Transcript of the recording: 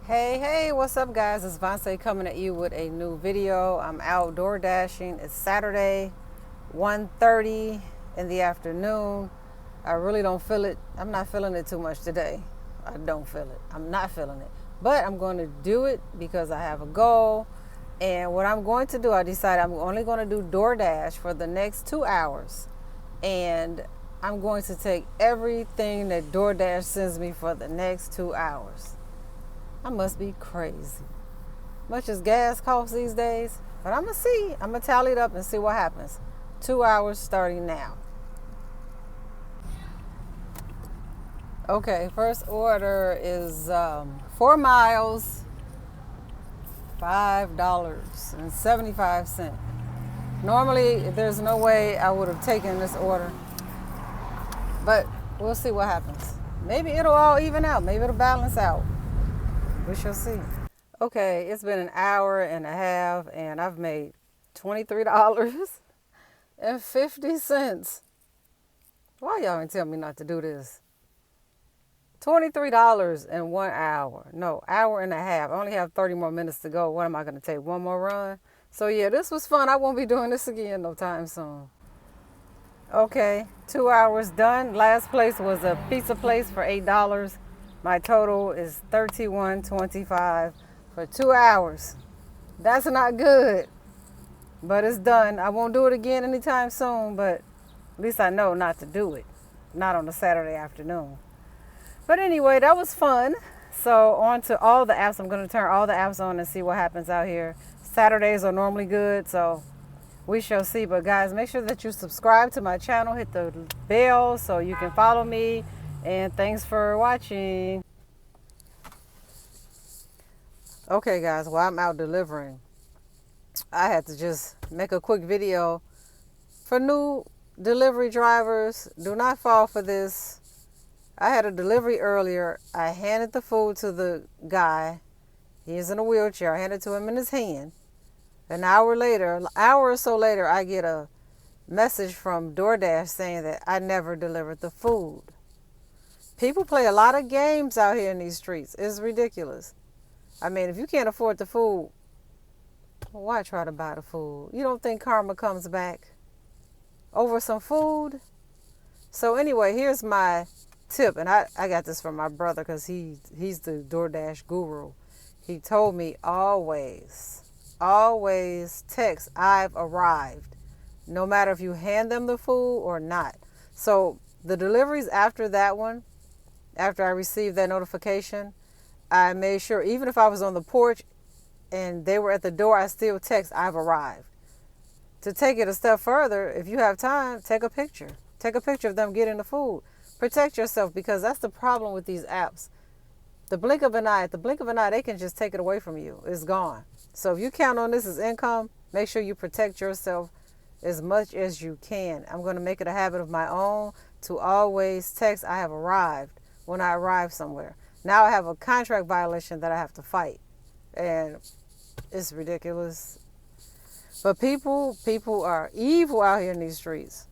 Hey, what's up, guys? It's Vonse coming at you with a new video. I'm out door dashing. It's Saturday, 1:30 in the afternoon. I really don't feel it. I'm not feeling it too much today. I don't feel it. I'm not feeling it. But I'm going to do it because I have a goal. And what I'm going to do, I decided I'm only going to do DoorDash for the next 2 hours. And I'm going to take everything that DoorDash sends me for the next 2 hours. I must be crazy. Much as gas costs these days. But I'm going to see. I'm going to tally it up and see what happens. 2 hours starting now. Okay, first order is 4 miles, $5.75. Normally, there's no way I would have taken this order. But we'll see what happens. Maybe it'll all even out. Maybe it'll balance out. We shall see. Okay, it's been an hour and a half, and I've made $23.50. Why y'all ain't tell me not to do this? $23 in 1 hour. No, hour and a half. I only have 30 more minutes to go. What am I going to take? One more run? So yeah, this was fun. I won't be doing this again no time soon. Okay, 2 hours done. Last place was a pizza place for $8. My total is $31.25 for 2 hours. That's not good, but it's done. I won't do it again anytime soon, but at least I know not to do it. Not on a Saturday afternoon. But anyway, that was fun. So on to all the apps. I'm going to turn all the apps on and see what happens out here. Saturdays are normally good, so we shall see. But guys, make sure that you subscribe to my channel. Hit the bell so you can follow me. And thanks for watching. Okay, guys, while I'm out delivering, I had to just make a quick video for new delivery drivers. Do not fall for this. I had a delivery earlier. I handed the food to the guy. He is in a wheelchair. I handed it to him in his hand. An hour or so later, I get a message from DoorDash saying that I never delivered the food. People play a lot of games out here in these streets. It's ridiculous. I mean, if you can't afford the food, why try to buy the food? You don't think karma comes back over some food? So anyway, here's my tip. And I got this from my brother because he's the DoorDash guru. He told me always text "I've arrived," no matter if you hand them the food or not. So the deliveries after that one, after I received that notification, I made sure, even if I was on the porch and they were at the door, I still text "I've arrived." To take it a step further, if you have time, take a picture. Take a picture of them getting the food. Protect yourself, because that's the problem with these apps. At the blink of an eye, they can just take it away from you. It's gone. So if you count on this as income, make sure you protect yourself as much as you can. I'm going to make it a habit of my own to always text "I have arrived" when I arrive somewhere. Now I have a contract violation that I have to fight. And it's ridiculous. But people are evil out here in these streets.